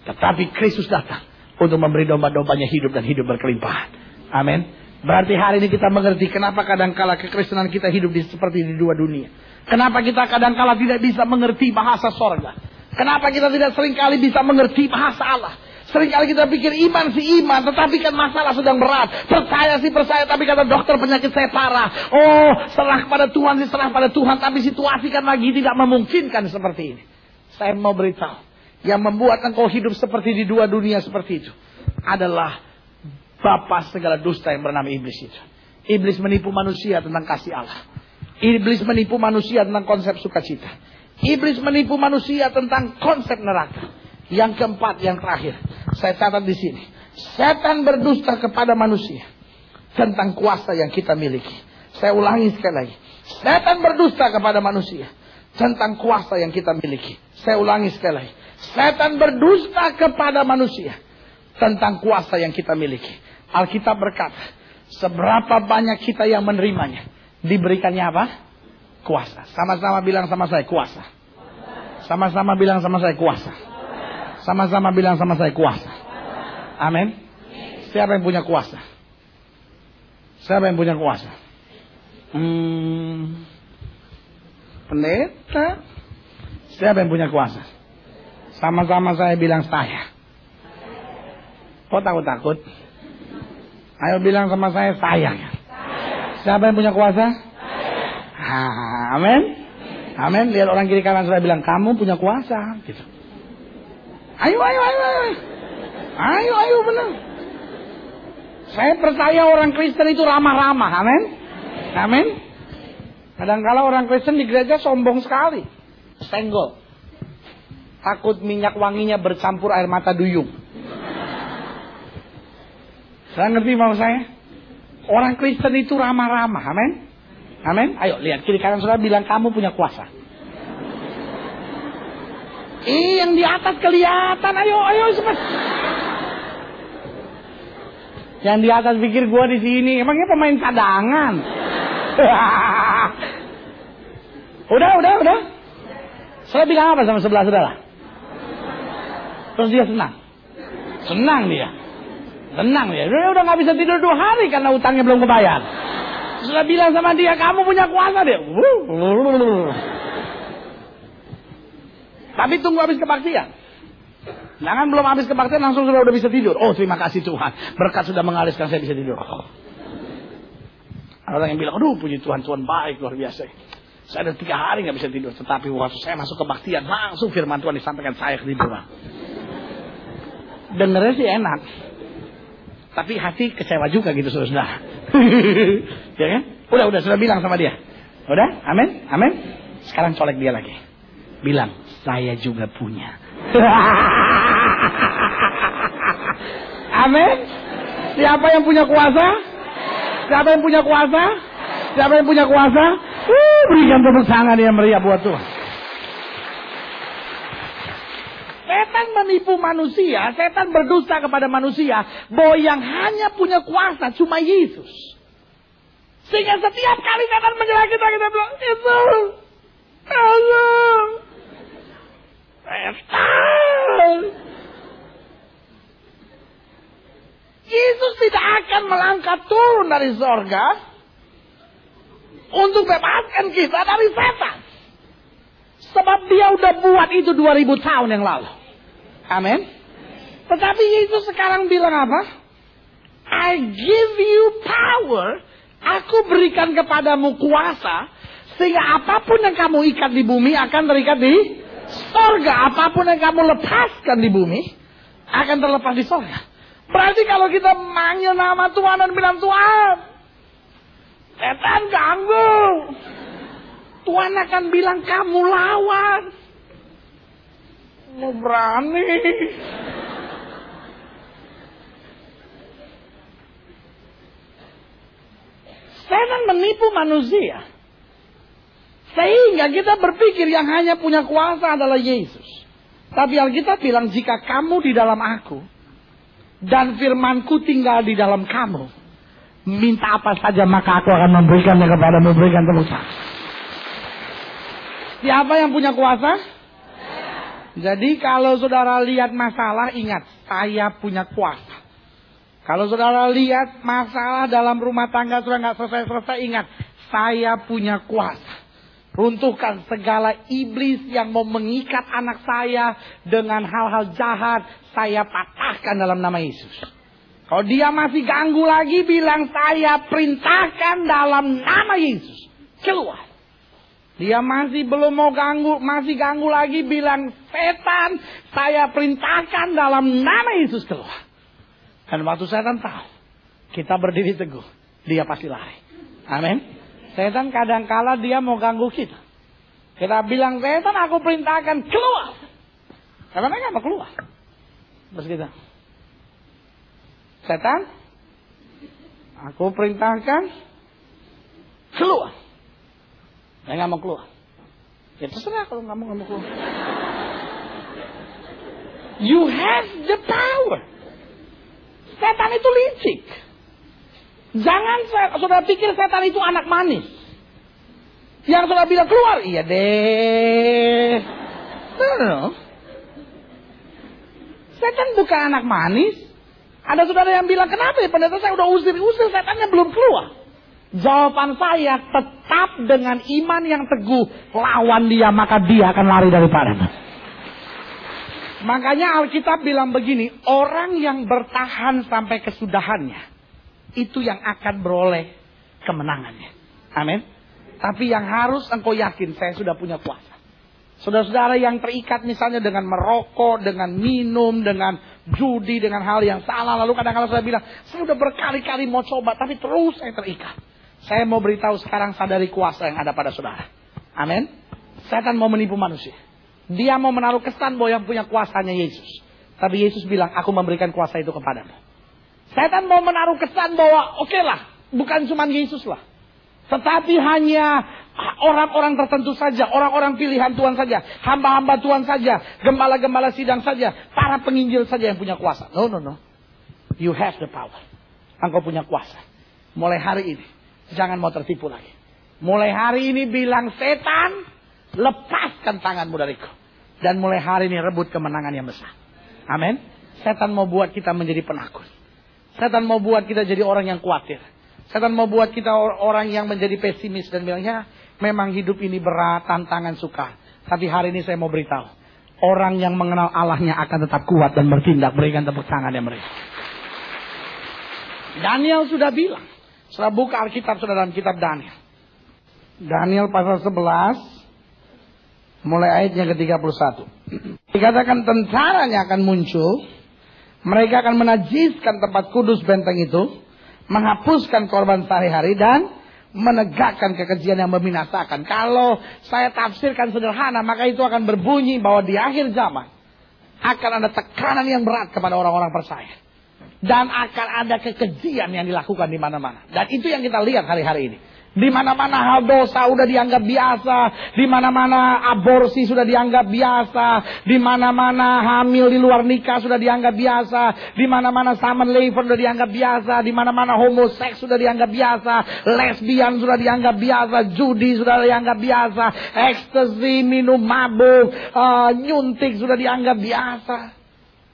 S1: Tetapi Kristus datang untuk memberi domba-dombanya hidup dan hidup berkelimpahan. Amin. Berarti hari ini kita mengerti kenapa kadangkala kekristenan kita hidup seperti di dua dunia. Kenapa kita kadangkala tidak bisa mengerti bahasa sorga. Kenapa kita tidak seringkali bisa mengerti bahasa Allah. Seringkali kita pikir iman sih iman, tetapi kan masalah sedang berat. Percaya sih percaya, tapi kata dokter penyakit saya parah. Oh, serah kepada Tuhan sih serah pada Tuhan, tapi situasi kan lagi tidak memungkinkan seperti ini. Saya mau beritahu, yang membuat engkau hidup seperti di dua dunia seperti itu adalah bapa segala dusta yang bernama iblis itu. Iblis menipu manusia tentang kasih Allah. Iblis menipu manusia tentang konsep sukacita. Iblis menipu manusia tentang konsep neraka. Yang keempat, yang terakhir, saya catat di sini. Setan berdusta kepada manusia tentang kuasa yang kita miliki. Saya ulangi sekali lagi. Setan berdusta kepada manusia tentang kuasa yang kita miliki. Saya ulangi sekali lagi. Setan berdusta kepada manusia tentang kuasa yang kita miliki. Alkitab berkata, seberapa banyak kita yang menerimanya, diberikannya apa? Kuasa. Sama-sama bilang sama saya, kuasa. Sama-sama bilang sama saya, kuasa. Sama-sama bilang sama saya, kuasa. Amin. Siapa yang punya kuasa? Siapa yang punya kuasa? Pendeta. Siapa yang punya kuasa? Sama-sama saya bilang saya. Kok takut-takut? Ayo bilang sama saya. Siapa yang punya kuasa? Amin. Amin. Lihat orang kiri kanan saudara bilang, kamu punya kuasa. Gitu. Ayo. Ayo benar. Saya percaya orang Kristen itu ramah-ramah. Amin. Amin. Kadang-kala orang Kristen di gereja sombong sekali. Senggol. Takut minyak wanginya bercampur air mata duyung. Saya ngerti mau saya? Orang Kristen itu ramah-ramah. Amin. Amin. Ayo lihat kiri kanan saudara bilang kamu punya kuasa. Yang di atas kelihatan. Ayo cepat. Yang di atas pikir gua di sini. Emangnya pemain cadangan. Udah. Saya bilang apa sama sebelah saudara? Terus dia senang dia. Udah nggak bisa tidur 2 hari karena utangnya belum kebayar. Sudah bilang sama dia, kamu punya kuasa dia. Tapi tunggu habis kebaktian. Jangan belum habis kebaktian langsung sudah bisa tidur. Oh terima kasih Tuhan, berkat sudah mengalirkan saya bisa tidur. Ada orang yang bilang, aduh puji Tuhan baik luar biasa. Saya ada 3 hari nggak bisa tidur, tetapi waktu saya masuk kebaktian langsung firman Tuhan disampaikan saya ketiduran. Dengernya sih enak, tapi hati kecewa juga gitu saudara. Ya kan? Udah sudah bilang sama dia. Udah, amin. Sekarang colek dia lagi. Bilang, saya juga punya. Amin. Siapa yang punya kuasa? Berikan tepuk tangan yang meriah buat Tuhan. Setan menipu manusia, setan berdusta kepada manusia bahwa yang hanya punya kuasa cuma Yesus. Sehingga setiap kali setan menyerang kita bilang, itu setan. Yesus tidak akan melangkah turun dari sorga untuk bebaskan kita dari setan. Sebab dia udah buat itu 2000 tahun yang lalu. Amin. Tetapi Yesus sekarang bilang apa? I give you power. Aku berikan kepadamu kuasa. Sehingga apapun yang kamu ikat di bumi akan terikat di sorga. Apapun yang kamu lepaskan di bumi akan terlepas di sorga. Berarti kalau kita manggil nama Tuhan dan bilang, Tuhan, setan ganggu. Tuhan akan bilang, kamu lawan. Mau berani. Setan menipu manusia. Sehingga kita berpikir yang hanya punya kuasa adalah Yesus. Tapi Alkitab bilang, jika kamu di dalam aku, dan firmanku tinggal di dalam kamu, minta apa saja maka aku akan memberikannya kepadamu. Berikan tepuk tangan. Siapa yang punya kuasa? Jadi kalau saudara lihat masalah, ingat, saya punya kuasa. Kalau saudara lihat masalah dalam rumah tangga sudah nggak selesai-selesai, ingat, saya punya kuasa. Runtuhkan segala iblis yang mau mengikat anak saya dengan hal-hal jahat, saya patahkan dalam nama Yesus. Kalau dia masih ganggu lagi, bilang saya perintahkan dalam nama Yesus. Keluar. Dia masih belum mau ganggu, masih ganggu lagi, bilang setan, saya perintahkan dalam nama Yesus keluar. Dan waktu setan tahu, kita berdiri teguh, dia pasti lari. Amin. Setan kadang-kala dia mau ganggu kita. Kita bilang, setan aku perintahkan keluar. Karena mereka mau keluar. Terus kita, setan, aku perintahkan keluar. Dia nggak mau keluar. Ya terserah kalau nggak mau keluar. You have the power. Setan itu licik. Jangan saudara pikir setan itu anak manis. Yang saudara bilang keluar, iya deh. No. Setan bukan anak manis. Ada saudara yang bilang, kenapa ya pendeta saya udah usir setannya belum keluar. Jawaban saya, tetap dengan iman yang teguh, lawan dia maka dia akan lari daripadamu. Makanya Alkitab bilang begini, orang yang bertahan sampai kesudahannya, itu yang akan beroleh kemenangannya. Amin. Tapi yang harus engkau yakin, saya sudah punya kuasa. Saudara-saudara yang terikat misalnya dengan merokok, dengan minum, dengan judi, dengan hal yang salah. Lalu kadang-kadang saya bilang, saya udah berkali-kali mau coba, tapi terus saya terikat. Saya mau beritahu sekarang, sadari kuasa yang ada pada saudara. Amin. Setan mau menipu manusia. Dia mau menaruh kesan bahwa yang punya kuasanya Yesus. Tapi Yesus bilang, aku memberikan kuasa itu kepadamu. Setan mau menaruh kesan bahwa, oke lah, bukan cuma Yesus lah. Tetapi hanya orang-orang tertentu saja, orang-orang pilihan Tuhan saja, hamba-hamba Tuhan saja, gembala-gembala sidang saja, para penginjil saja yang punya kuasa. No. You have the power. Engkau punya kuasa. Mulai hari ini, jangan mau tertipu lagi. Mulai hari ini bilang, setan, lepaskan tanganmu dariku. Dan mulai hari ini rebut kemenangan yang besar. Amin. Setan mau buat kita menjadi penakut. Setan mau buat kita jadi orang yang khawatir. Setan mau buat kita orang yang menjadi pesimis dan bilang, ya memang hidup ini berat, tantangan sukar. Tapi hari ini saya mau beritahu, orang yang mengenal Allahnya akan tetap kuat dan bertindak. Berikan tepuk tangan yang mereka. Daniel sudah bilang. Setelah buka Alkitab sudah dalam kitab Daniel. Daniel pasal 11. Mulai ayatnya ke-31. Dikatakan tentaranya akan muncul. Mereka akan menajiskan tempat kudus benteng itu. Menghapuskan korban sehari-hari dan menegakkan kekejian yang membinasakan. Kalau saya tafsirkan sederhana, maka itu akan berbunyi bahwa di akhir zaman akan ada tekanan yang berat kepada orang-orang percaya. Dan akan ada kekejian yang dilakukan di mana-mana. Dan itu yang kita lihat hari-hari ini. Di mana-mana hal dosa sudah dianggap biasa. Di mana-mana aborsi sudah dianggap biasa. Di mana-mana hamil di luar nikah sudah dianggap biasa. Di mana-mana salmon liver sudah dianggap biasa. Di mana-mana homoseks sudah dianggap biasa. Lesbian sudah dianggap biasa. Judi sudah dianggap biasa. Ekstasi, minum mabuk, nyuntik sudah dianggap biasa.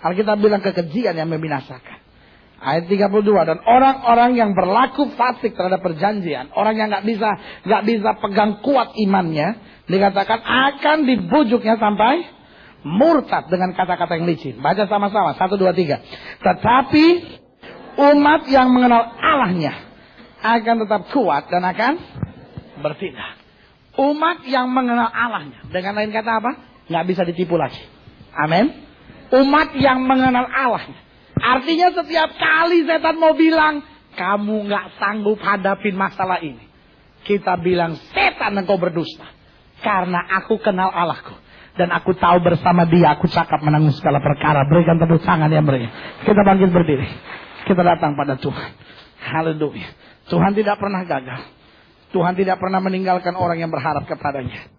S1: Alkitab bilang kekejian yang membinasakan. Ayat 32, dan orang-orang yang berlaku fasik terhadap perjanjian, orang yang nggak bisa pegang kuat imannya, dikatakan akan dibujuknya sampai murtad dengan kata-kata yang licin. Baca sama-sama, 1, 2, 3. Tetapi umat yang mengenal Allahnya akan tetap kuat dan akan bertindak. Umat yang mengenal Allahnya, dengan lain kata apa? Nggak bisa ditipu lagi. Amin. Umat yang mengenal Allahnya. Artinya setiap kali setan mau bilang, kamu gak sanggup hadapin masalah ini. Kita bilang, setan engkau berdusta. Karena aku kenal Allahku. Dan aku tahu bersama dia, aku cakap menanggung segala perkara. Berikan tepuk tangan yang beri. Kita bangkit berdiri. Kita datang pada Tuhan. Haleluya. Tuhan tidak pernah gagal. Tuhan tidak pernah meninggalkan orang yang berharap kepadanya.